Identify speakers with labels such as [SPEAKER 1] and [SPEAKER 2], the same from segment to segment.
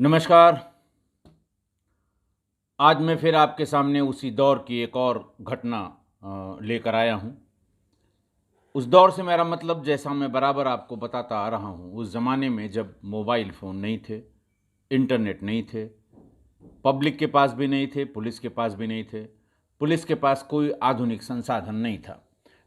[SPEAKER 1] नमस्कार। आज मैं फिर आपके सामने उसी दौर की एक और घटना लेकर आया हूँ। उस दौर से मेरा मतलब, जैसा मैं बराबर आपको बताता आ रहा हूँ, उस ज़माने में जब मोबाइल फ़ोन नहीं थे, इंटरनेट नहीं थे, पब्लिक के पास भी नहीं थे, पुलिस के पास भी नहीं थे, पुलिस के पास कोई आधुनिक संसाधन नहीं था।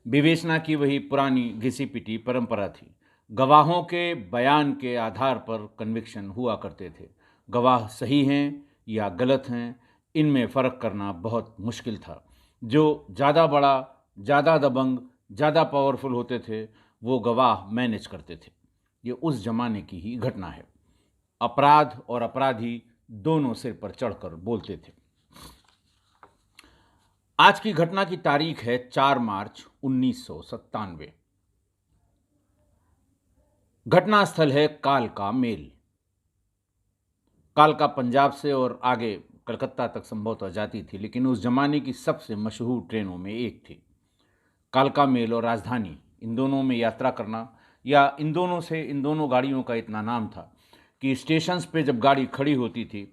[SPEAKER 1] विवेचना की वही पुरानी घिसी-पिटी परंपरा थी। गवाहों के बयान के आधार पर कन्विक्शन हुआ करते थे। गवाह सही हैं या गलत हैं, इनमें फ़र्क करना बहुत मुश्किल था। जो ज़्यादा बड़ा, ज़्यादा दबंग, ज़्यादा पावरफुल होते थे, वो गवाह मैनेज करते थे। ये उस ज़माने की ही घटना है। अपराध और अपराधी दोनों सिर पर चढ़कर बोलते थे। आज की घटना की तारीख है 4 मार्च 1997। घटना स्थल है कालका मेल। कालका पंजाब से और आगे कलकत्ता तक संभवतः जाती थी, लेकिन उस जमाने की सबसे मशहूर ट्रेनों में एक थी। कालका मेल और राजधानी, इन दोनों में यात्रा करना, या इन दोनों गाड़ियों का इतना नाम था कि स्टेशंस पे जब गाड़ी खड़ी होती थी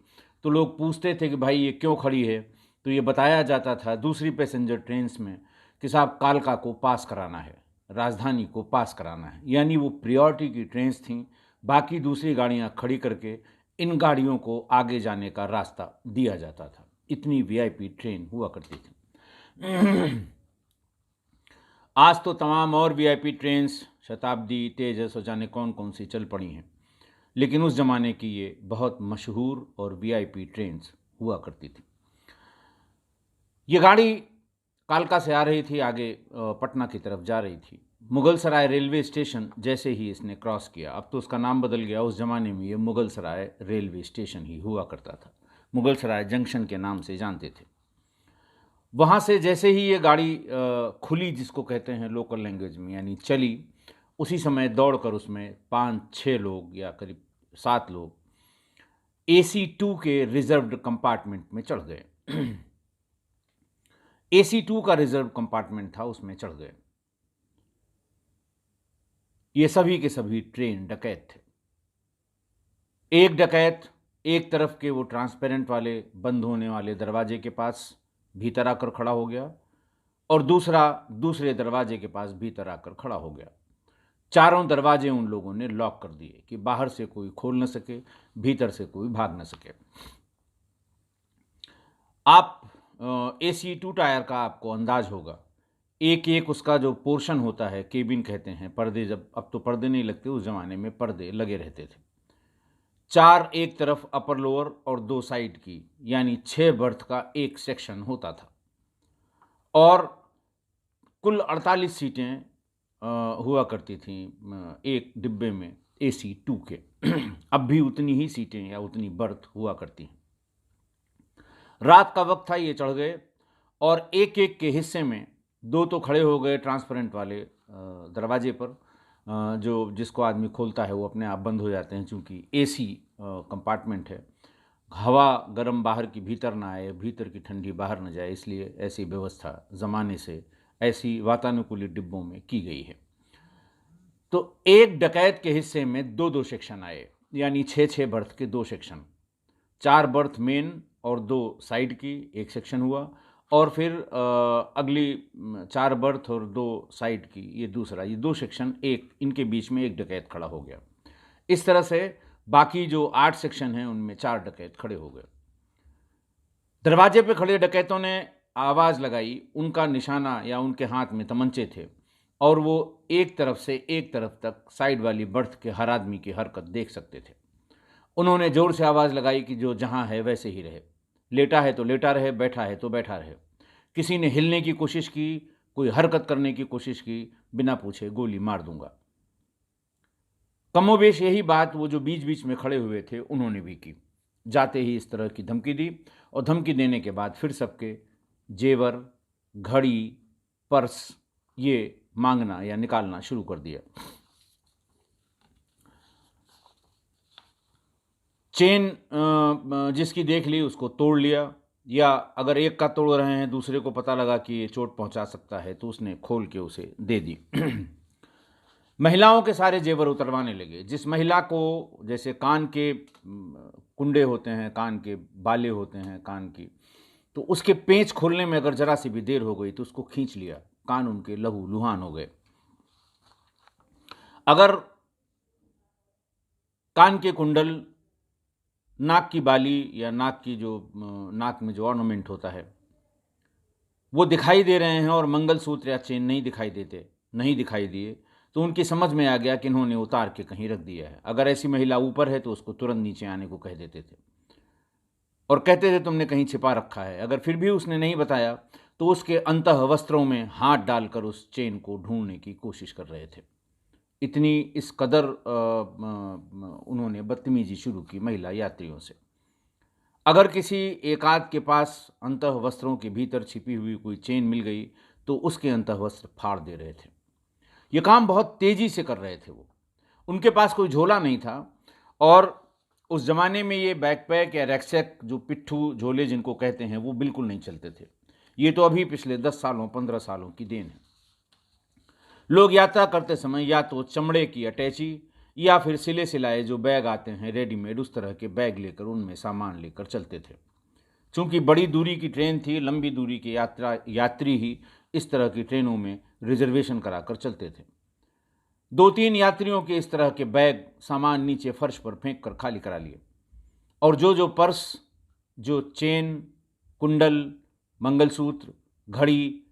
[SPEAKER 1] तो लोग पूछते थे कि भाई ये क्यों खड़ी है, तो ये बताया जाता था दूसरी पैसेंजर ट्रेन्स में कि साहब कालका को पास कराना है, राजधानी को पास कराना है। यानी वो प्रियोरिटी की ट्रेन्स थीं, बाकी दूसरी गाड़ियाँ खड़ी करके इन गाड़ियों को आगे जाने का रास्ता दिया जाता था। इतनी वीआईपी ट्रेन हुआ करती थी। आज तो तमाम और वीआईपी ट्रेन्स, शताब्दी, तेजस और जाने कौन कौन सी चल पड़ी हैं, लेकिन उस ज़माने की ये बहुत मशहूर और वीआईपी ट्रेन्स हुआ करती थी। ये गाड़ी कालका से आ रही थी, आगे पटना की तरफ जा रही थी। मुगल सराय रेलवे स्टेशन जैसे ही इसने क्रॉस किया, अब तो उसका नाम बदल गया, उस ज़माने में ये मुगल सराय रेलवे स्टेशन ही हुआ करता था। मुगल सराय जंक्शन के नाम से जानते थे। वहाँ से जैसे ही ये गाड़ी खुली, जिसको कहते हैं लोकल लैंग्वेज में, यानी चली, उसी समय दौड़कर उसमें 5-6 लोग या करीब 7 लोग AC2 के रिजर्व्ड कंपार्टमेंट में चढ़ गए। AC2 का रिजर्व कंपार्टमेंट था, उसमें चढ़ गए। ये सभी के सभी ट्रेन डकैत थे। एक डकैत एक तरफ के वो ट्रांसपेरेंट वाले बंद होने वाले दरवाजे के पास भीतर आकर खड़ा हो गया, और दूसरा दूसरे दरवाजे के पास भीतर आकर खड़ा हो गया। चारों दरवाजे उन लोगों ने लॉक कर दिए कि बाहर से कोई खोल न सके, भीतर से कोई भाग न सके। आप AC2 टायर का आपको अंदाज होगा, एक एक उसका जो पोर्शन होता है, केबिन कहते हैं, पर्दे, जब अब तो पर्दे नहीं लगते, उस ज़माने में पर्दे लगे रहते थे। 4 एक तरफ अपर लोअर और 2 साइड की, यानी 6 बर्थ का एक सेक्शन होता था, और कुल 48 सीटें हुआ करती थीं एक डिब्बे में AC2 के। अब भी उतनी ही सीटें या उतनी बर्थ हुआ करती हैं। रात का वक्त था, ये चढ़ गए, और एक एक के हिस्से में 2 तो खड़े हो गए ट्रांसपेरेंट वाले दरवाजे पर, जो जिसको आदमी खोलता है वो अपने आप बंद हो जाते हैं, चूँकि AC कंपार्टमेंट है। हवा गर्म बाहर की भीतर ना आए, भीतर की ठंडी बाहर न जाए, इसलिए ऐसी व्यवस्था ज़माने से ऐसी वातानुकूलित डिब्बों में की गई है। तो एक डकैत के हिस्से में 2-2 सेक्शन आए, यानी 6-6 बर्थ के 2 सेक्शन। 4 बर्थ मेन और 2 साइड की एक सेक्शन हुआ, और फिर अगली 4 बर्थ और 2 साइड की ये दूसरा, ये 2 सेक्शन, एक इनके बीच में एक डकैत खड़ा हो गया। इस तरह से बाकी जो 8 सेक्शन हैं उनमें 4 डकैत खड़े हो गए। दरवाजे पे खड़े डकैतों ने आवाज़ लगाई, उनका निशाना या उनके हाथ में तमंचे थे, और वो एक तरफ से एक तरफ तक साइड वाली बर्थ के हर आदमी की हरकत देख सकते थे। उन्होंने ज़ोर से आवाज़ लगाई कि जो जहाँ है वैसे ही रहे, लेटा है तो लेटा रहे, बैठा है तो बैठा रहे। किसी ने हिलने की कोशिश की, कोई हरकत करने की कोशिश की, बिना पूछे गोली मार दूंगा। कमोबेश यही बात वो जो बीच बीच में खड़े हुए थे उन्होंने भी की। जाते ही इस तरह की धमकी दी, और धमकी देने के बाद फिर सबके जेवर, घड़ी, पर्स ये मांगना या निकालना शुरू कर दिया। चेन जिसकी देख ली उसको तोड़ लिया, या अगर एक का तोड़ रहे हैं, दूसरे को पता लगा कि ये चोट पहुंचा सकता है, तो उसने खोल के उसे दे दी। महिलाओं के सारे जेवर उतरवाने लगे। जिस महिला को जैसे कान के कुंडे होते हैं, कान के बाले होते हैं कान की, तो उसके पेंच खोलने में अगर जरा सी भी देर हो गई तो उसको खींच लिया, कान उनके लहू लुहान हो गए। अगर कान के कुंडल, नाक की बाली या नाक की जो नाक में जो ऑर्नामेंट होता है वो दिखाई दे रहे हैं और मंगलसूत्र या चेन नहीं दिखाई दिए, तो उनकी समझ में आ गया कि इन्होंने उतार के कहीं रख दिया है। अगर ऐसी महिला ऊपर है तो उसको तुरंत नीचे आने को कह देते थे और कहते थे तुमने कहीं छिपा रखा है। अगर फिर भी उसने नहीं बताया तो उसके अंतः वस्त्रों में हाथ डालकर उस चेन को ढूंढने की कोशिश कर रहे थे। इतनी इस कदर उन्होंने बदतमीजी शुरू की महिला यात्रियों से। अगर किसी एकाध के पास अंतः वस्त्रों के भीतर छिपी हुई कोई चेन मिल गई तो उसके अंतः वस्त्र फाड़ दे रहे थे। ये काम बहुत तेजी से कर रहे थे वो। उनके पास कोई झोला नहीं था और उस जमाने में ये बैकपैक या रैकसैक जो पिट्ठू झोले जिनको कहते हैं वो बिल्कुल नहीं चलते थे। ये तो अभी पिछले 10 सालों 15 सालों की देन है। लोग यात्रा करते समय या तो चमड़े की अटैची या फिर सिले सिलाए जो बैग आते हैं रेडीमेड, उस तरह के बैग लेकर उनमें सामान लेकर चलते थे। चूंकि बड़ी दूरी की ट्रेन थी, लंबी दूरी के यात्री ही इस तरह की ट्रेनों में रिजर्वेशन कराकर चलते थे। 2-3 यात्रियों के इस तरह के बैग सामान नीचे फर्श पर फेंक कर खाली करा लिए और जो पर्स, जो चेन, कुंडल, मंगलसूत्र, घड़ी,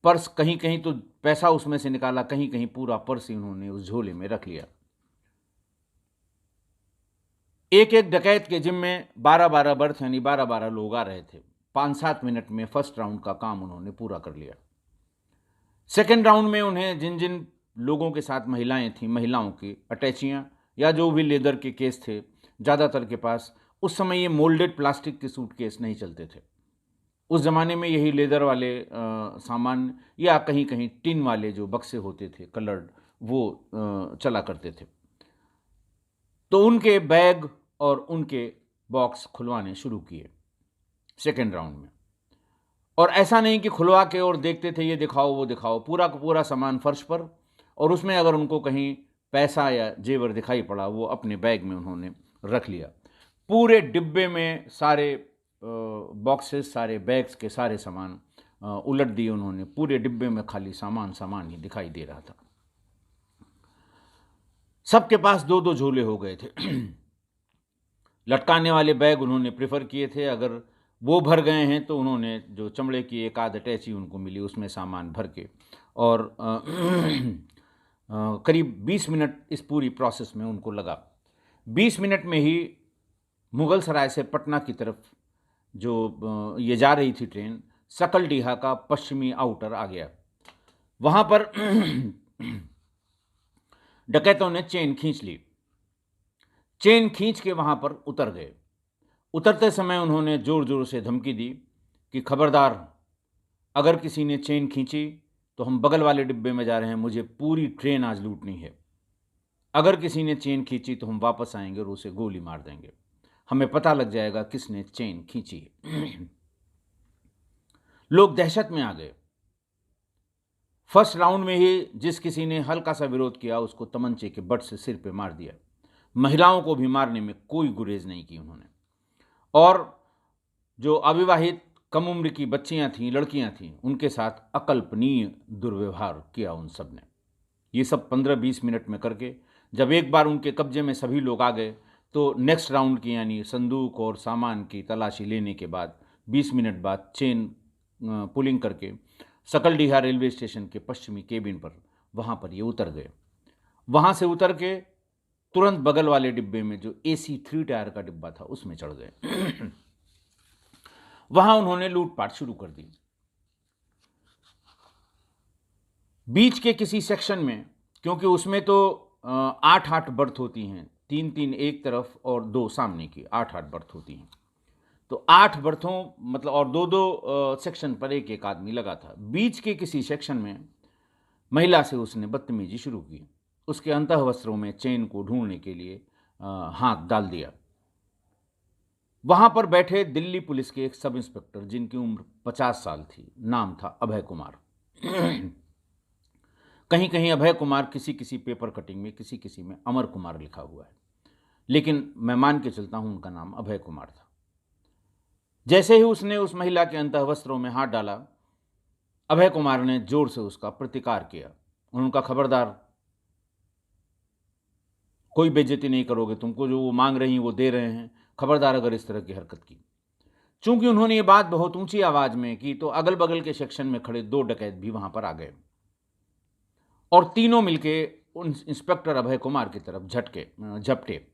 [SPEAKER 1] पर्स, कहीं कहीं तो पैसा उसमें से निकाला, कहीं कहीं पूरा पर्स इन्होंने उस झोले में रख लिया। एक एक डकैत के जिम्मे 12-12 बर्थ यानी 12-12 लोग आ रहे थे। 5-7 मिनट में फर्स्ट राउंड का काम उन्होंने पूरा कर लिया। सेकेंड राउंड में उन्हें जिन जिन लोगों के साथ महिलाएं थीं, महिलाओं की अटैचियां या जो भी लेदर के केस थे, ज़्यादातर के पास उस समय ये मोल्डेड प्लास्टिक के सूटकेस नहीं चलते थे। उस ज़माने में यही लेदर वाले सामान या कहीं कहीं टिन वाले जो बक्से होते थे कलर्ड, वो चला करते थे। तो उनके बैग और उनके बॉक्स खुलवाने शुरू किए सेकेंड राउंड में। और ऐसा नहीं कि खुलवा के और देखते थे ये दिखाओ वो दिखाओ, पूरा का पूरा सामान फर्श पर, और उसमें अगर उनको कहीं पैसा या जेवर दिखाई पड़ा वो अपने बैग में उन्होंने रख लिया। पूरे डिब्बे में सारे बॉक्सेस, सारे बैग्स के सारे सामान उलट दिए उन्होंने। पूरे डिब्बे में खाली सामान ही दिखाई दे रहा था। सबके पास 2-2 झोले हो गए थे। लटकाने वाले बैग उन्होंने प्रेफर किए थे। अगर वो भर गए हैं तो उन्होंने जो चमड़े की एक आध अटैची उनको मिली उसमें सामान भर के, और करीब 20 मिनट इस पूरी प्रोसेस में उनको लगा। 20 मिनट में ही मुगल सराय से पटना की तरफ जो ये जा रही थी ट्रेन, सकलडीहा का पश्चिमी आउटर आ गया। वहाँ पर डकैतों ने चेन खींच ली। चेन खींच के वहाँ पर उतर गए। उतरते समय उन्होंने ज़ोर ज़ोर से धमकी दी कि खबरदार, अगर किसी ने चेन खींची तो हम बगल वाले डिब्बे में जा रहे हैं, मुझे पूरी ट्रेन आज लूटनी है। अगर किसी ने चेन खींची तो हम वापस आएंगे और उसे गोली मार देंगे, हमें पता लग जाएगा किसने चेन खींची है। लोग दहशत में आ गए। फर्स्ट राउंड में ही जिस किसी ने हल्का सा विरोध किया उसको तमंचे के बट से सिर पे मार दिया। महिलाओं को भी मारने में कोई गुरेज नहीं की उन्होंने। और जो अविवाहित कम उम्र की बच्चियां थीं, लड़कियां थीं, उनके साथ अकल्पनीय दुर्व्यवहार किया उन सब ने। ये सब 15-20 मिनट में करके जब एक बार उनके कब्जे में सभी लोग आ गए तो नेक्स्ट राउंड की यानी संदूक और सामान की तलाशी लेने के बाद 20 मिनट बाद चेन पुलिंग करके सकलडीहा रेलवे स्टेशन के पश्चिमी केबिन पर वहाँ पर ये उतर गए। वहाँ से उतर के तुरंत बगल वाले डिब्बे में जो AC 3 टायर का डिब्बा था उसमें चढ़ गए। वहाँ उन्होंने लूटपाट शुरू कर दी। बीच के किसी सेक्शन में, क्योंकि उसमें तो 8-8 बर्थ होती हैं, 3-3 एक तरफ और 2 सामने की, 8-8 बर्थ होती हैं, तो 8 बर्थों मतलब, और 2-2 सेक्शन पर एक एक आदमी लगा था। बीच के किसी सेक्शन में महिला से उसने बदतमीजी शुरू की। उसके अंतः वस्त्रों में चेन को ढूंढने के लिए हाथ डाल दिया। वहां पर बैठे दिल्ली पुलिस के एक सब इंस्पेक्टर जिनकी उम्र 50 साल थी, नाम था अभय कुमार। कहीं कहीं अभय कुमार, किसी किसी पेपर कटिंग में, किसी किसी में अमर कुमार लिखा हुआ है, लेकिन मैं मान के चलता हूं उनका नाम अभय कुमार था। जैसे ही उसने उस महिला के अंतःवस्त्रों में हाथ डाला, अभय कुमार ने जोर से उसका प्रतिकार किया। उनका खबरदार, कोई बेइज्जती नहीं करोगे, तुमको जो वो मांग रही हैं वो दे रहे हैं, खबरदार अगर इस तरह की हरकत की। चूंकि उन्होंने ये बात बहुत ऊंची आवाज में की तो अगल बगल के सेक्शन में खड़े 2 डकैत भी वहां पर आ गए और तीनों मिलके उन इंस्पेक्टर अभय कुमार की तरफ झपटे।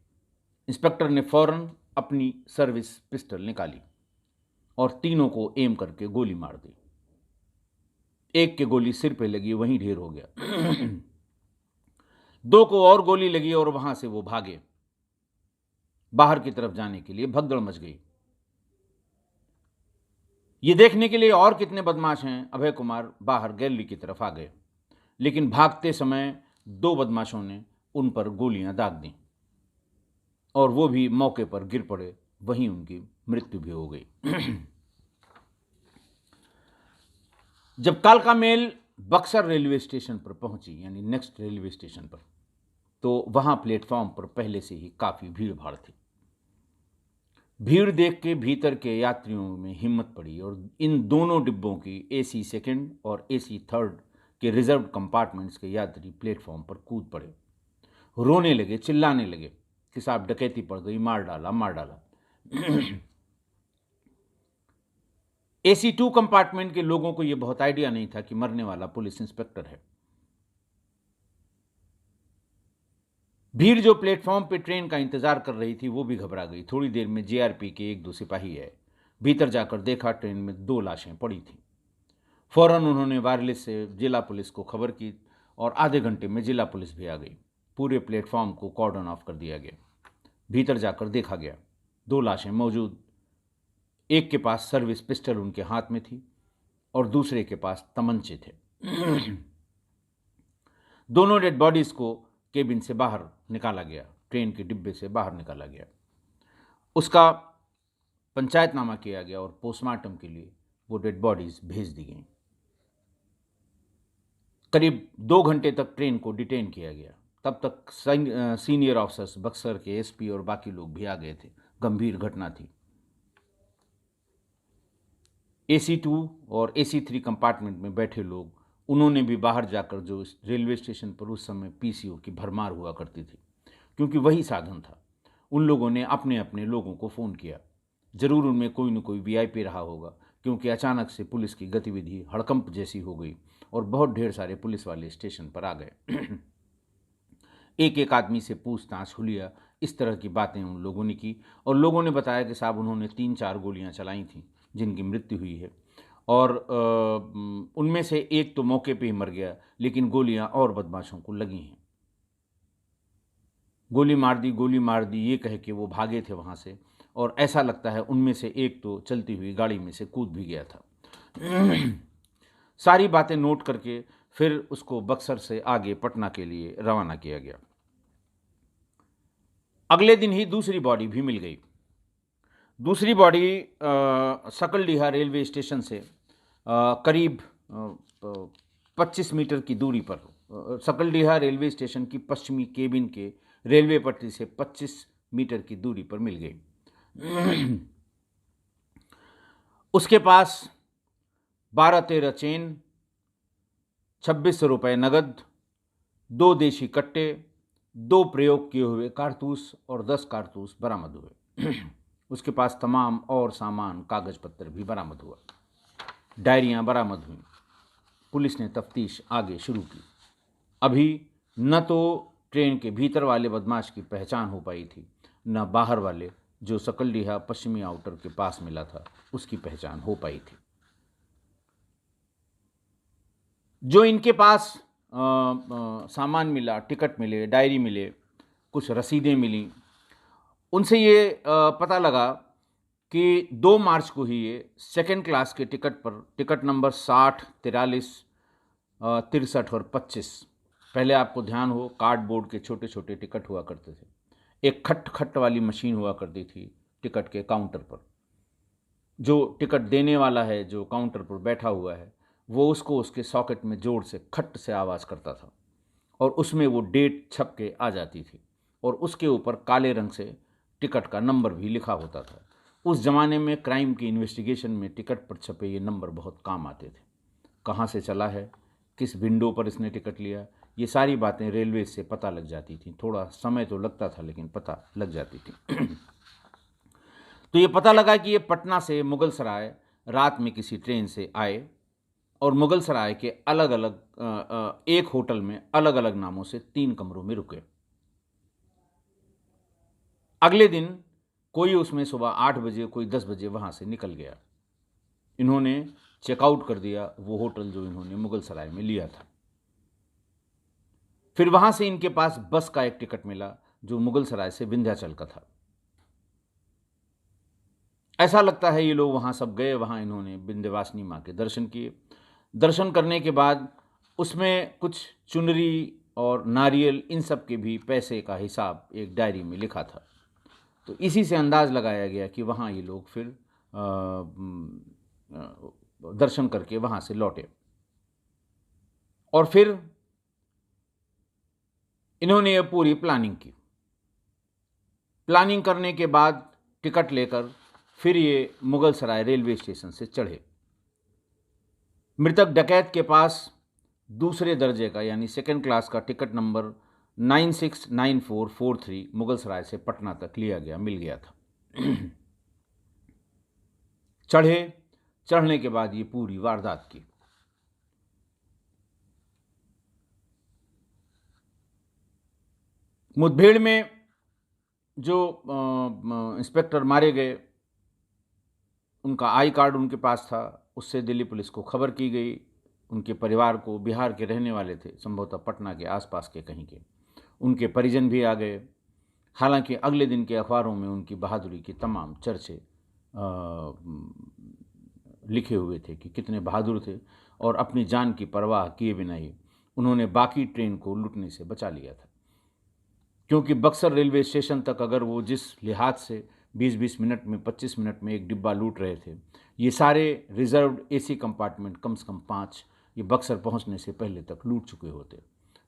[SPEAKER 1] इंस्पेक्टर ने फौरन अपनी सर्विस पिस्टल निकाली और तीनों को एम करके गोली मार दी। एक के गोली सिर पे लगी, वहीं ढेर हो गया। 2 को और गोली लगी और वहां से वो भागे। बाहर की तरफ जाने के लिए भगदड़ मच गई। ये देखने के लिए और कितने बदमाश हैं, अभय कुमार बाहर गैलरी की तरफ आ गए, लेकिन भागते समय 2 बदमाशों ने उन पर गोलियां दाग दी और वो भी मौके पर गिर पड़े। वहीं उनकी मृत्यु भी हो गई। जब कालका मेल बक्सर रेलवे स्टेशन पर पहुंची, यानी नेक्स्ट रेलवे स्टेशन पर, तो वहां प्लेटफॉर्म पर पहले से ही काफी भीड़ भाड़ थी। भीड़ देख के भीतर के यात्रियों में हिम्मत पड़ी और इन दोनों डिब्बों की AC सेकंड और AC थर्ड के रिजर्व कंपार्टमेंट्स के यात्री प्लेटफॉर्म पर कूद पड़े, रोने लगे, चिल्लाने लगे कि साहब डकैती पड़ गई, मार डाला, मार डाला। AC2 कंपार्टमेंट के लोगों को यह बहुत आइडिया नहीं था कि मरने वाला पुलिस इंस्पेक्टर है। भीड़ जो प्लेटफॉर्म पे ट्रेन का इंतजार कर रही थी वो भी घबरा गई। थोड़ी देर में JRP के 1-2 सिपाही आए। भीतर जाकर देखा ट्रेन में 2 लाशें पड़ी थी। फौरन उन्होंने वायरलेस से जिला पुलिस को खबर की और आधे घंटे में जिला पुलिस भी आ गई। पूरे प्लेटफॉर्म को कॉर्डन ऑफ कर दिया गया। भीतर जाकर देखा गया, 2 लाशें मौजूद। एक के पास सर्विस पिस्टल उनके हाथ में थी और दूसरे के पास तमंचे थे। दोनों डेड बॉडीज को केबिन से बाहर निकाला गया, ट्रेन के डिब्बे से बाहर निकाला गया। उसका पंचायतनामा किया गया और पोस्टमार्टम के लिए वो डेड बॉडीज भेज दी गई। करीब 2 घंटे तक ट्रेन को डिटेन किया गया। तब तक सीनियर ऑफिसर्स, बक्सर के SP और बाकी लोग भी आ गए थे। गंभीर घटना थी। AC2 और AC3 कंपार्टमेंट में बैठे लोग, उन्होंने भी बाहर जाकर, जो रेलवे स्टेशन पर उस समय PCO की भरमार हुआ करती थी क्योंकि वही साधन था, उन लोगों ने अपने अपने लोगों को फ़ोन किया। ज़रूर उनमें कोई न कोई VIP रहा होगा क्योंकि अचानक से पुलिस की गतिविधि हड़कंप जैसी हो गई और बहुत ढेर सारे पुलिस वाले स्टेशन पर आ गए। एक एक आदमी से पूछताछ, हुलिया, इस तरह की बातें उन लोगों ने की और लोगों ने बताया कि साहब उन्होंने 3-4 गोलियां चलाई थीं जिनकी मृत्यु हुई है और उनमें से एक तो मौके पे ही मर गया, लेकिन गोलियां और बदमाशों को लगी हैं। गोली मार दी ये कह के वो भागे थे वहाँ से और ऐसा लगता है उनमें से एक तो चलती हुई गाड़ी में से कूद भी गया था। सारी बातें नोट करके फिर उसको बक्सर से आगे पटना के लिए रवाना किया गया। अगले दिन ही दूसरी बॉडी भी मिल गई। दूसरी बॉडी सकलडीहा रेलवे स्टेशन से करीब 25 मीटर की दूरी पर, सकलडीहा रेलवे स्टेशन की पश्चिमी केबिन के रेलवे पटरी से 25 मीटर की दूरी पर मिल गई। उसके पास 12-13 चेन, 2600 रुपये नगद, 2 देशी कट्टे, 2 प्रयोग किए हुए कारतूस और 10 कारतूस बरामद हुए। उसके पास तमाम और सामान, कागज पत्र भी बरामद हुआ। डायरियां बरामद हुई। पुलिस ने तफ्तीश आगे शुरू की। अभी न तो ट्रेन के भीतर वाले बदमाश की पहचान हो पाई थी, न बाहर वाले जो सकलडीहा पश्चिमी आउटर के पास मिला था उसकी पहचान हो पाई थी। जो इनके पास सामान मिला, टिकट मिले, डायरी मिले, कुछ रसीदें मिली, उनसे ये पता लगा कि 2 मार्च को ही ये सेकेंड क्लास के टिकट पर, टिकट नंबर 60, 43, 63 और 25, पहले आपको ध्यान हो कार्डबोर्ड के छोटे छोटे टिकट हुआ करते थे। एक खट खट वाली मशीन हुआ करती थी टिकट के काउंटर पर। जो टिकट देने वाला है, जो काउंटर पर बैठा हुआ है, वो उसको उसके सॉकेट में जोर से खट से आवाज़ करता था और उसमें वो डेट छप के आ जाती थी। और उसके ऊपर काले रंग से टिकट का नंबर भी लिखा होता था। उस ज़माने में क्राइम की इन्वेस्टिगेशन में टिकट पर छपे ये नंबर बहुत काम आते थे। कहाँ से चला है, किस विंडो पर इसने टिकट लिया, ये सारी बातें रेलवे से पता लग जाती थी। थोड़ा समय तो लगता था लेकिन पता लग जाती थी। तो ये पता लगा कि ये पटना से मुगल सराय रात में किसी ट्रेन से आए और मुगल सराय के अलग अलग एक होटल में अलग अलग नामों से 3 कमरों में रुके। अगले दिन कोई उसमें सुबह 8 बजे, कोई 10 बजे वहाँ से निकल गया। इन्होंने चेकआउट कर दिया वो होटल जो इन्होंने मुगल सराय में लिया था। फिर वहाँ से इनके पास बस का एक टिकट मिला जो मुगल सराय से विंध्याचल का था। ऐसा लगता है ये लोग वहाँ सब गए, वहाँ इन्होंने विंध्यवासिनी माँ के दर्शन किए। दर्शन करने के बाद उसमें कुछ चुनरी और नारियल इन सब के भी पैसे का हिसाब एक डायरी में लिखा था। तो इसी से अंदाज़ लगाया गया कि वहाँ ये लोग फिर दर्शन करके वहाँ से लौटे और फिर इन्होंने ये पूरी प्लानिंग की। प्लानिंग करने के बाद टिकट लेकर फिर ये मुगल सराय रेलवे स्टेशन से चढ़े। मृतक डकैत के पास दूसरे दर्जे का यानी सेकंड क्लास का टिकट नंबर 969443 मुगल सराय से पटना तक लिया गया, मिल गया था। चढ़ने के बाद ये पूरी वारदात की। मुठभेड़ में जो इंस्पेक्टर मारे गए उनका आई कार्ड उनके पास था, उससे दिल्ली पुलिस को खबर की गई। उनके परिवार को, बिहार के रहने वाले थे, संभवतः पटना के आसपास के कहीं के, उनके परिजन भी आ गए। हालांकि अगले दिन के अखबारों में उनकी बहादुरी की तमाम चर्चे लिखे हुए थे कि कितने बहादुर थे और अपनी जान की परवाह किए बिना ही उन्होंने बाकी ट्रेन को लूटने से बचा लिया था। क्योंकि बक्सर रेलवे स्टेशन तक अगर वो जिस लिहाज से 20-20 मिनट में, 25 मिनट में एक डिब्बा लूट रहे थे, ये सारे रिजर्व्ड एसी कंपार्टमेंट कम से कम 5 ये बक्सर पहुंचने से पहले तक लूट चुके होते।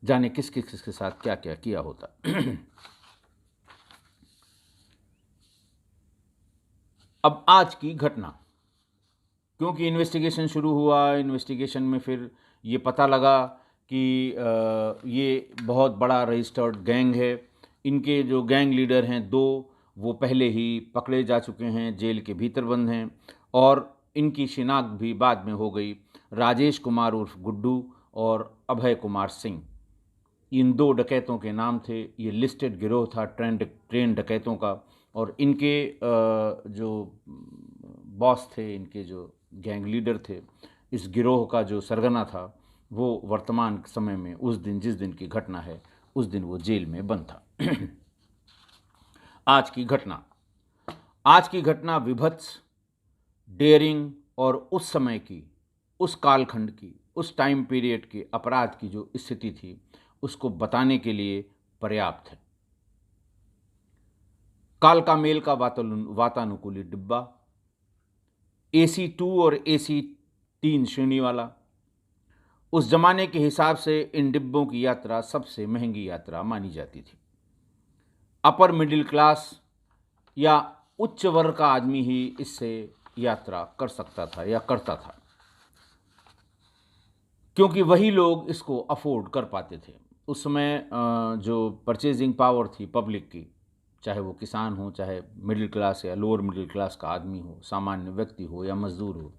[SPEAKER 1] जाने किस किस के साथ क्या क्या किया होता। अब आज की घटना, क्योंकि इन्वेस्टिगेशन शुरू हुआ, इन्वेस्टिगेशन में फिर ये पता लगा कि ये बहुत बड़ा रजिस्टर्ड गैंग है। इनके जो गैंग लीडर हैं 2, वो पहले ही पकड़े जा चुके हैं, जेल के भीतर बंद हैं और इनकी शिनाख्त भी बाद में हो गई। राजेश कुमार उर्फ गुड्डू और अभय कुमार सिंह, इन 2 डकैतों के नाम थे। ये लिस्टेड गिरोह था ट्रेन डकैतों का और इनके जो बॉस थे, इनके जो गैंग लीडर थे, इस गिरोह का जो सरगना था, वो वर्तमान समय में उस दिन, जिस दिन की घटना है, उस दिन वो जेल में बंद था। आज की घटना विभत्स, डेयरिंग और उस समय की, उस कालखंड की, उस टाइम पीरियड के अपराध की जो स्थिति थी, उसको बताने के लिए पर्याप्त है। कालका मेल का वातानुकूलित डिब्बा, AC 2 और AC 3 श्रेणी वाला। उस जमाने के हिसाब से इन डिब्बों की यात्रा सबसे महंगी यात्रा मानी जाती थी। अपर मिडिल क्लास या उच्च वर्ग का आदमी ही इससे यात्रा कर सकता था या करता था, क्योंकि वही लोग इसको अफोर्ड कर पाते थे। उस समय जो परचेजिंग पावर थी पब्लिक की, चाहे वो किसान हो, चाहे मिडिल क्लास या लोअर मिडिल क्लास का आदमी हो, सामान्य व्यक्ति हो या मजदूर हो,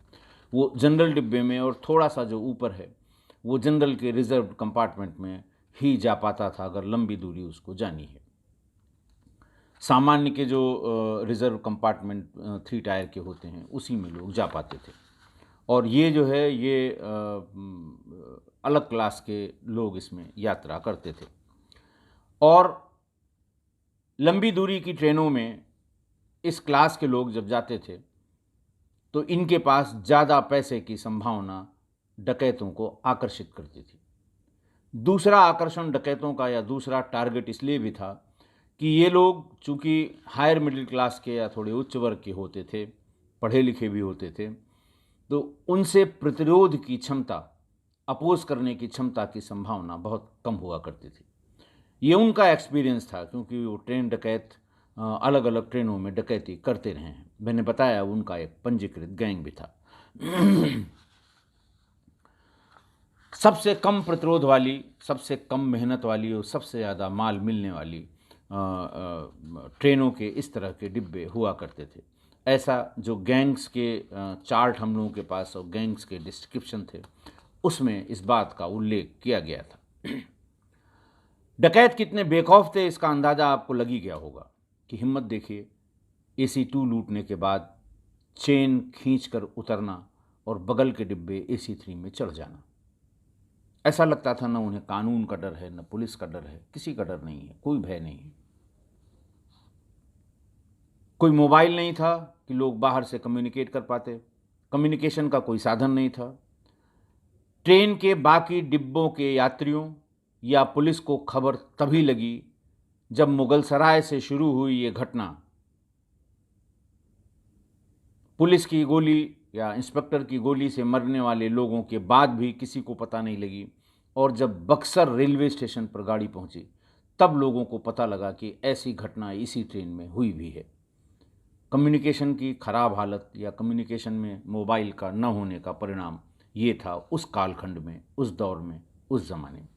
[SPEAKER 1] वो जनरल डिब्बे में और थोड़ा सा जो ऊपर है वो जनरल के रिजर्व कंपार्टमेंट में ही जा पाता था अगर लंबी दूरी उसको जानी है। सामान्य के जो रिजर्व कंपार्टमेंट 3 टायर के होते हैं उसी में लोग जा पाते थे और ये जो है ये अलग क्लास के लोग इसमें यात्रा करते थे। और लंबी दूरी की ट्रेनों में इस क्लास के लोग जब जाते थे तो इनके पास ज़्यादा पैसे की संभावना डकैतों को आकर्षित करती थी। दूसरा आकर्षण डकैतों का या दूसरा टारगेट इसलिए भी था कि ये लोग चूँकि हायर मिडिल क्लास के या थोड़े उच्च वर्ग के होते थे, पढ़े लिखे भी होते थे, तो उनसे प्रतिरोध की क्षमता, अपोज करने की क्षमता की संभावना बहुत कम हुआ करती थी। ये उनका एक्सपीरियंस था, क्योंकि वो ट्रेन डकैत अलग अलग ट्रेनों में डकैती करते रहे हैं। मैंने बताया उनका एक पंजीकृत गैंग भी था। सबसे कम प्रतिरोध वाली, सबसे कम मेहनत वाली और सबसे ज़्यादा माल मिलने वाली ट्रेनों के इस तरह के डिब्बे हुआ करते थे। ऐसा जो गैंग्स के चार्ट हम लोगों के पास और गैंग्स के डिस्क्रिप्शन थे, उसमें इस बात का उल्लेख किया गया था। डकैत कितने बेखौफ थे, इसका अंदाज़ा आपको लग ही गया होगा कि हिम्मत देखिए, AC2 लूटने के बाद चेन खींचकर उतरना और बगल के डिब्बे AC3 में चढ़ जाना। ऐसा लगता था न उन्हें कानून का डर है, न पुलिस का डर है, किसी का डर नहीं है, कोई भय नहीं है। कोई मोबाइल नहीं था कि लोग बाहर से कम्युनिकेट कर पाते, कम्युनिकेशन का कोई साधन नहीं था। ट्रेन के बाकी डिब्बों के यात्रियों या पुलिस को खबर तभी लगी जब मुगलसराय से शुरू हुई ये घटना पुलिस की गोली या इंस्पेक्टर की गोली से मरने वाले लोगों के बाद भी किसी को पता नहीं लगी, और जब बक्सर रेलवे स्टेशन पर गाड़ी पहुंची तब लोगों को पता लगा कि ऐसी घटना इसी ट्रेन में हुई भी है। कम्युनिकेशन की खराब हालत या कम्युनिकेशन में मोबाइल का न होने का परिणाम ये था उस कालखंड में, उस दौर में, उस ज़माने में।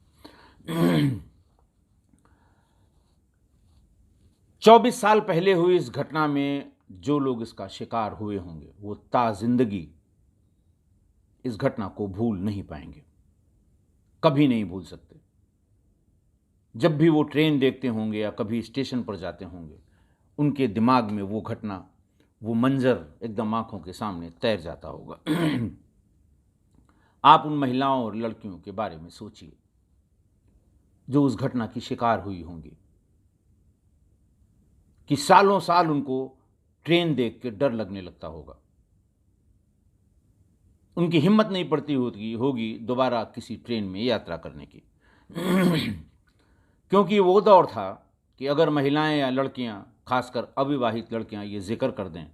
[SPEAKER 1] 24 साल पहले हुई इस घटना में जो लोग इसका शिकार हुए होंगे वो ताज़िंदगी इस घटना को भूल नहीं पाएंगे, कभी नहीं भूल सकते। जब भी वो ट्रेन देखते होंगे या कभी स्टेशन पर जाते होंगे, उनके दिमाग में वो घटना, वो मंजर एकदम आंखों के सामने तैर जाता होगा। आप उन महिलाओं और लड़कियों के बारे में सोचिए जो उस घटना की शिकार हुई होंगी, कि सालों साल उनको ट्रेन देख के डर लगने लगता होगा, उनकी हिम्मत नहीं पड़ती होगी दोबारा किसी ट्रेन में यात्रा करने की। क्योंकि वो दौर था कि अगर महिलाएं या लड़कियां, खासकर अविवाहित लड़कियां, ये जिक्र कर दें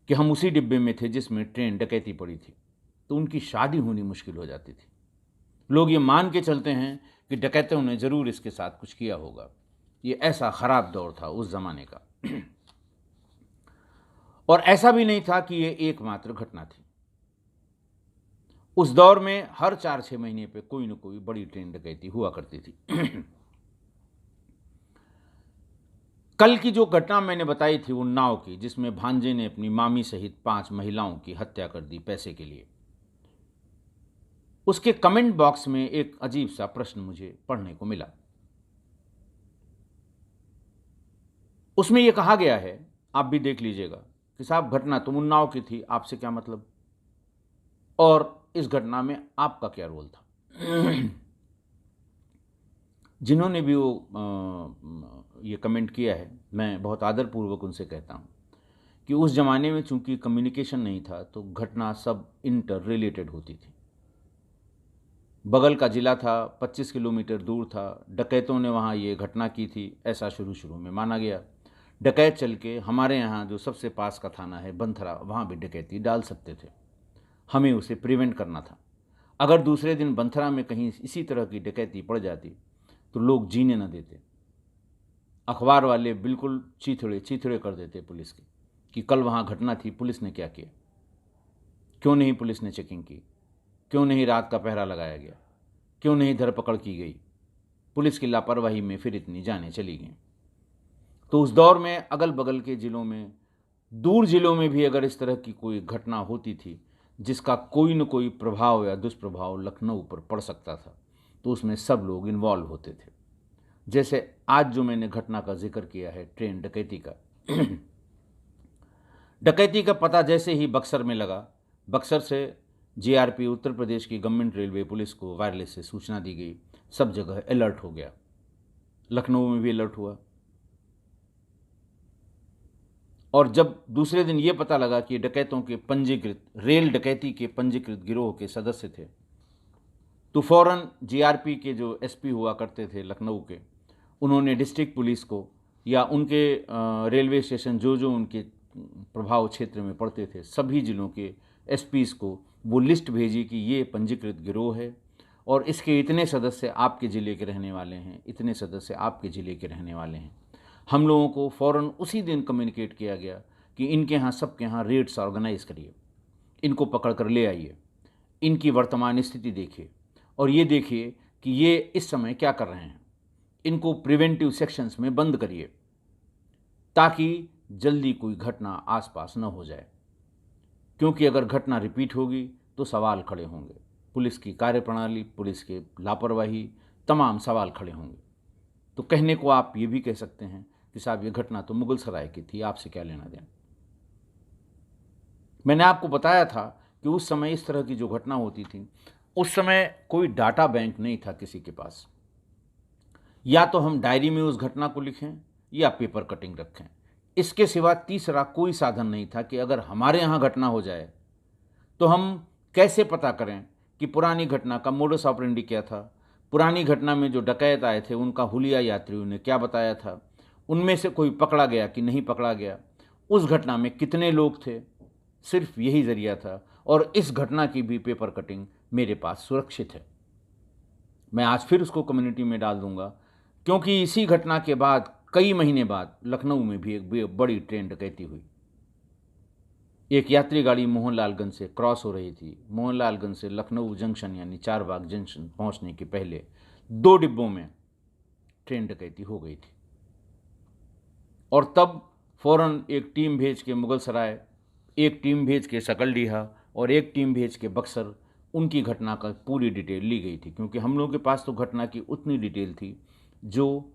[SPEAKER 1] कि हम उसी डिब्बे में थे जिसमें ट्रेन डकैती पड़ी थी, तो उनकी शादी होनी मुश्किल हो जाती थी। लोग ये मान के चलते हैं कि डकैतों ने ज़रूर इसके साथ कुछ किया होगा। ये ऐसा ख़राब दौर था उस ज़माने का। और ऐसा भी नहीं था कि ये एकमात्र घटना थी। उस दौर में हर 4-6 महीने पे कोई न कोई बड़ी ट्रेन डकैती हुआ करती थी। कल की जो घटना मैंने बताई थी उन्नाव की, जिसमें भांजे ने अपनी मामी सहित 5 महिलाओं की हत्या कर दी पैसे के लिए, उसके कमेंट बॉक्स में एक अजीब सा प्रश्न मुझे पढ़ने को मिला। उसमें यह कहा गया है, आप भी देख लीजिएगा, कि साहब घटना तो उन्नाव की थी, आपसे क्या मतलब, और इस घटना में आपका क्या रोल था। जिन्होंने भी वो ये कमेंट किया है, मैं बहुत आदरपूर्वक उनसे कहता हूँ कि उस ज़माने में चूंकि कम्युनिकेशन नहीं था तो घटना सब इंटर रिलेटेड होती थी। बगल का ज़िला था, 25 किलोमीटर दूर था, डकैतों ने वहाँ ये घटना की थी, ऐसा शुरू में माना गया। डकैत चल के हमारे यहाँ जो सबसे पास का थाना है बंथरा, वहाँ भी डकैती डाल सकते थे, हमें उसे प्रिवेंट करना था। अगर दूसरे दिन बंथरा में कहीं इसी तरह की डकैती पड़ जाती तो लोग जीने न देते। अखबार वाले बिल्कुल चीथड़े कर देते पुलिस के कि कल वहाँ घटना थी, पुलिस ने क्या किया, क्यों नहीं पुलिस ने चेकिंग की, क्यों नहीं रात का पहरा लगाया गया, क्यों नहीं धरपकड़ की गई। पुलिस की लापरवाही में फिर इतनी जानें चली गईं। तो उस दौर में अगल बगल के ज़िलों में, दूर ज़िलों में भी अगर इस तरह की कोई घटना होती थी जिसका कोई न कोई प्रभाव या दुष्प्रभाव लखनऊ पर पड़ सकता था, तो उसमें सब लोग इन्वॉल्व होते थे। जैसे आज जो मैंने घटना का जिक्र किया है, ट्रेन डकैती का। डकैती का पता जैसे ही बक्सर में लगा, बक्सर से जीआरपी उत्तर प्रदेश की गवर्नमेंट रेलवे पुलिस को वायरलेस से सूचना दी गई, सब जगह अलर्ट हो गया, लखनऊ में भी अलर्ट हुआ। और जब दूसरे दिन ये पता लगा कि डकैतों के पंजीकृत, रेल डकैती के पंजीकृत गिरोह के सदस्य थे, तो फौरन जीआरपी के जो एसपी हुआ करते थे लखनऊ के, उन्होंने डिस्ट्रिक्ट पुलिस को या उनके रेलवे स्टेशन जो जो उनके प्रभाव क्षेत्र में पड़ते थे, सभी ज़िलों के एसपीज़ को वो लिस्ट भेजी कि ये पंजीकृत गिरोह है और इसके इतने सदस्य आपके ज़िले के रहने वाले हैं, इतने सदस्य आपके ज़िले के रहने वाले हैं। हम लोगों को फ़ौरन उसी दिन कम्युनिकेट किया गया कि इनके यहाँ सबके यहाँ रेड्स ऑर्गेनाइज़ करिए, इनको पकड़ कर ले आइए, इनकी वर्तमान स्थिति देखिए और ये देखिए कि ये इस समय क्या कर रहे हैं, इनको प्रिवेंटिव सेक्शंस में बंद करिए ताकि जल्दी कोई घटना आसपास न हो जाए, क्योंकि अगर घटना रिपीट होगी तो सवाल खड़े होंगे। पुलिस की कार्यप्रणाली, पुलिस के लापरवाही, तमाम सवाल खड़े होंगे। तो कहने को आप ये भी कह सकते हैं कि साहब ये घटना तो मुगलसराय की थी, आपसे क्या लेना देना। मैंने आपको बताया था कि उस समय इस तरह की जो घटना होती थी, उस समय कोई डाटा बैंक नहीं था किसी के पास। या तो हम डायरी में उस घटना को लिखें या पेपर कटिंग रखें, इसके सिवा तीसरा कोई साधन नहीं था कि अगर हमारे यहाँ घटना हो जाए तो हम कैसे पता करें कि पुरानी घटना का मोडस ऑपरेंडी क्या था, पुरानी घटना में जो डकैत आए थे उनका हुलिया यात्रियों ने क्या बताया था, उनमें से कोई पकड़ा गया कि नहीं पकड़ा गया, उस घटना में कितने लोग थे। सिर्फ यही ज़रिया था और इस घटना की भी पेपर कटिंग मेरे पास सुरक्षित है। मैं आज फिर उसको कम्युनिटी में डाल दूंगा, क्योंकि इसी घटना के बाद कई महीने बाद लखनऊ में भी एक बड़ी ट्रेन डकैती हुई। एक यात्री गाड़ी मोहनलालगंज से क्रॉस हो रही थी। मोहनलालगंज से लखनऊ जंक्शन यानी चारबाग जंक्शन पहुंचने के पहले 2 डिब्बों में ट्रेन डकैती हो गई थी और तब फौरन एक टीम भेज के मुगलसराय, एक टीम भेज के सकलडीहा और एक टीम भेज के बक्सर उनकी घटना का पूरी डिटेल ली गई थी, क्योंकि हम लोगों के पास तो घटना की उतनी डिटेल थी जो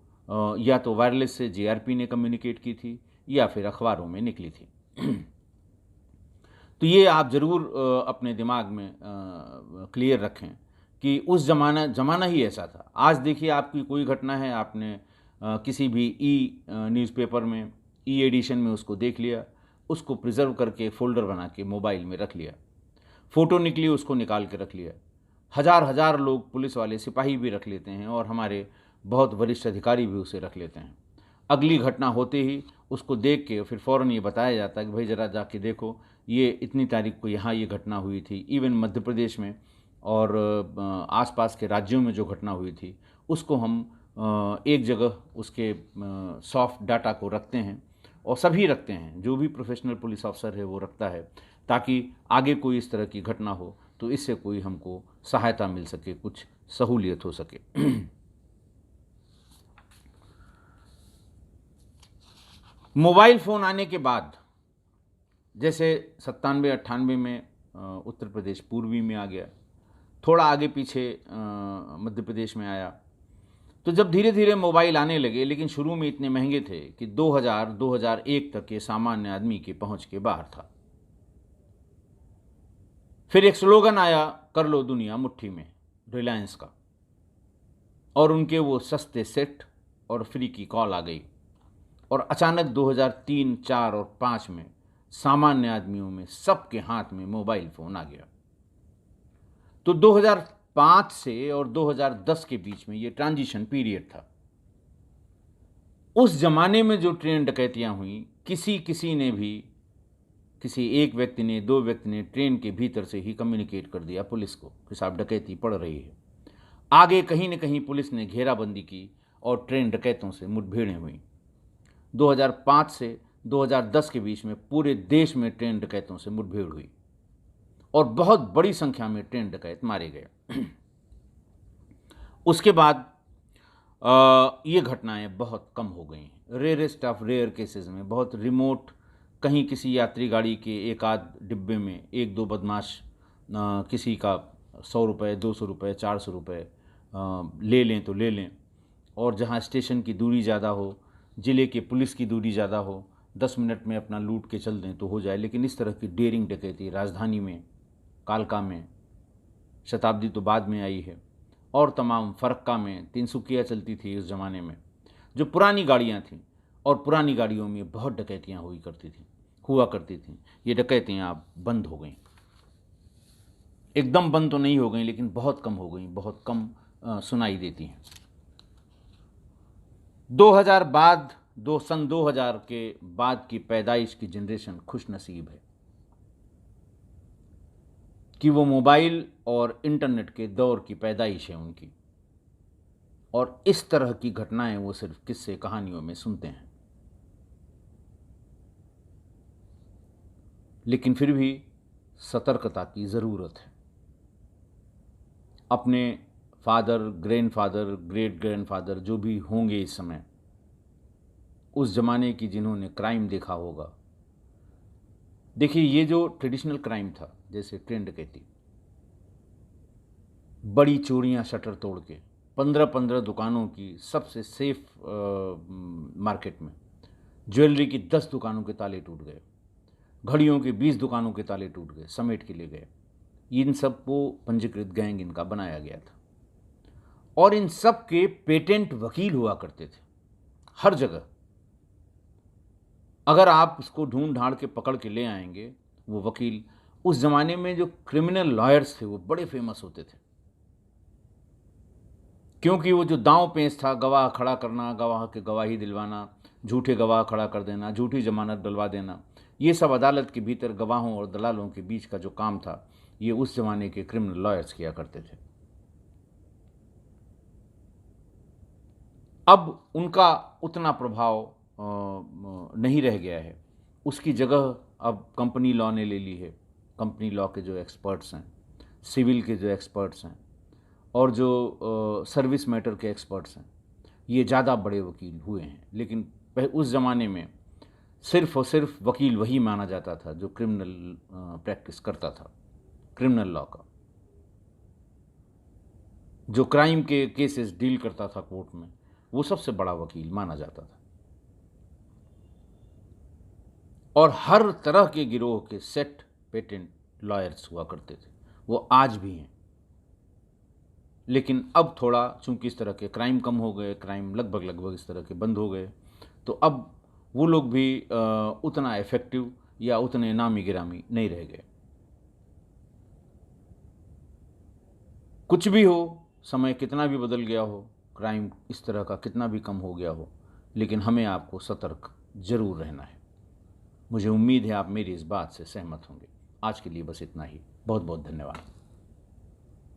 [SPEAKER 1] या तो वायरलेस से जीआरपी ने कम्युनिकेट की थी या फिर अखबारों में निकली थी। तो ये आप ज़रूर अपने दिमाग में क्लियर रखें कि उस ज़माना ही ऐसा था। आज देखिए आपकी कोई घटना है, आपने किसी भी न्यूज़पेपर में, एडिशन में उसको देख लिया, उसको प्रिजर्व करके फ़ोल्डर बना के मोबाइल में रख लिया, फ़ोटो निकली उसको निकाल के रख लिया। हज़ार हज़ार लोग, पुलिस वाले, सिपाही भी रख लेते हैं और हमारे बहुत वरिष्ठ अधिकारी भी उसे रख लेते हैं। अगली घटना होते ही उसको देख के फिर फ़ौरन ये बताया जाता है कि भाई ज़रा जाके देखो, ये इतनी तारीख को यहाँ ये घटना हुई थी। इवन मध्य प्रदेश में और आसपास के राज्यों में जो घटना हुई थी उसको हम एक जगह उसके सॉफ्ट डाटा को रखते हैं और सभी रखते हैं, जो भी प्रोफेशनल पुलिस ऑफिसर है वो रखता है, ताकि आगे कोई इस तरह की घटना हो तो इससे कोई हमको सहायता मिल सके, कुछ सहूलियत हो सके। मोबाइल फ़ोन आने के बाद, जैसे 97-98 में उत्तर प्रदेश पूर्वी में आ गया, थोड़ा आगे पीछे मध्य प्रदेश में आया, तो जब धीरे धीरे मोबाइल आने लगे, लेकिन शुरू में इतने महंगे थे कि 2000-2001 तक ये सामान्य आदमी के पहुंच के बाहर था। फिर एक स्लोगन आया, कर लो दुनिया मुट्ठी में, रिलायंस का, और उनके वो सस्ते सेट और फ्री की कॉल आ गई और अचानक 2003, 4 और 5 में सामान्य आदमियों में सबके हाथ में मोबाइल फ़ोन आ गया। तो 2005 से और 2010 के बीच में ये ट्रांजिशन पीरियड था। उस ज़माने में जो ट्रेन डकैतियाँ हुई, किसी ने भी, किसी एक व्यक्ति ने, 2 व्यक्ति ने ट्रेन के भीतर से ही कम्युनिकेट कर दिया पुलिस को कि साहब डकैती पड़ रही है। आगे कहीं न कहीं पुलिस ने घेराबंदी की और ट्रेन डकैतों से मुठभेड़ें हुई। 2005 से 2010 के बीच में पूरे देश में ट्रेन डकैतों से मुठभेड़ हुई और बहुत बड़ी संख्या में ट्रेन डकैत मारे गए। उसके बाद ये घटनाएं बहुत कम हो गई हैं। रेयरेस्ट ऑफ रेयर केसेस में, बहुत रिमोट, कहीं किसी यात्री गाड़ी के एक आध डिब्बे में 1-2 बदमाश किसी का 100 रुपये, 200 रुपये, 400 रुपये ले लें तो ले लें, और जहाँ स्टेशन की दूरी ज़्यादा हो, ज़िले के पुलिस की दूरी ज़्यादा हो, 10 मिनट में अपना लूट के चल दें तो हो जाए। लेकिन इस तरह की डेयरिंग डकैती राजधानी में, कालका में, शताब्दी तो बाद में आई है, और तमाम फरक्का में, तिनसुकिया चलती थी उस ज़माने में, जो पुरानी गाड़ियाँ थीं, और पुरानी गाड़ियों में बहुत डकैतियाँ हुआ करती थीं। ये डकैतियाँ अब बंद हो गईं। एकदम बंद तो नहीं हो गई, लेकिन बहुत कम हो गई, बहुत कम सुनाई देती हैं। सन 2000 के बाद की पैदाइश की जनरेशन खुश नसीब है। कि वो मोबाइल और इंटरनेट के दौर की पैदाइश है उनकी, और इस तरह की घटनाएं वो सिर्फ किस्से कहानियों में सुनते हैं। लेकिन फिर भी सतर्कता की ज़रूरत है। अपने फादर, ग्रैंडफादर, ग्रेट ग्रैंडफादर जो भी होंगे इस समय, उस ज़माने की जिन्होंने क्राइम देखा होगा, देखिए ये जो ट्रेडिशनल क्राइम था, जैसे ट्रेंड कहती, बड़ी चोरियां शटर तोड़ के 15-15 दुकानों की सबसे सेफ मार्केट में ज्वेलरी की 10 दुकानों के ताले टूट गए, घड़ियों के 20 दुकानों के ताले टूट गए, समेट के ले गए। इन सब को पंजीकृत गैंग इनका बनाया गया था, और इन सब के पेटेंट वकील हुआ करते थे हर जगह। अगर आप उसको ढूंढ ढांड के पकड़ के ले आएंगे, वो वकील, उस ज़माने में जो क्रिमिनल लॉयर्स थे वो बड़े फेमस होते थे, क्योंकि वो जो दांव पेंच था, गवाह खड़ा करना, गवाह के गवाही दिलवाना, झूठे गवाह खड़ा कर देना, झूठी जमानत डलवा देना, ये सब अदालत के भीतर गवाहों और दलालों के बीच का जो काम था, ये उस ज़माने के क्रिमिनल लॉयर्स किया करते थे। अब उनका उतना प्रभाव नहीं रह गया है, उसकी जगह अब कंपनी लॉ ने ले ली है। कंपनी लॉ के जो एक्सपर्ट्स हैं, सिविल के जो एक्सपर्ट्स हैं, और जो सर्विस मैटर के एक्सपर्ट्स हैं, ये ज़्यादा बड़े वकील हुए हैं। लेकिन उस ज़माने में सिर्फ और सिर्फ वकील वही माना जाता था जो क्रिमिनल प्रैक्टिस करता था, क्रिमिनल लॉ का, जो क्राइम के केसेस डील करता था कोर्ट में, वो सबसे बड़ा वकील माना जाता था। और हर तरह के गिरोह के सेट पेटेंट लॉयर्स हुआ करते थे, वो आज भी हैं। लेकिन अब थोड़ा, चूंकि इस तरह के क्राइम कम हो गए, क्राइम लगभग इस तरह के बंद हो गए, तो अब वो लोग भी उतना इफेक्टिव या उतने नामी गिरामी नहीं रह गए। कुछ भी हो, समय कितना भी बदल गया हो, क्राइम इस तरह का कितना भी कम हो गया हो, लेकिन हमें आपको सतर्क जरूर रहना है। मुझे उम्मीद है आप मेरी इस बात से सहमत होंगे। आज के लिए बस इतना ही। बहुत बहुत धन्यवाद।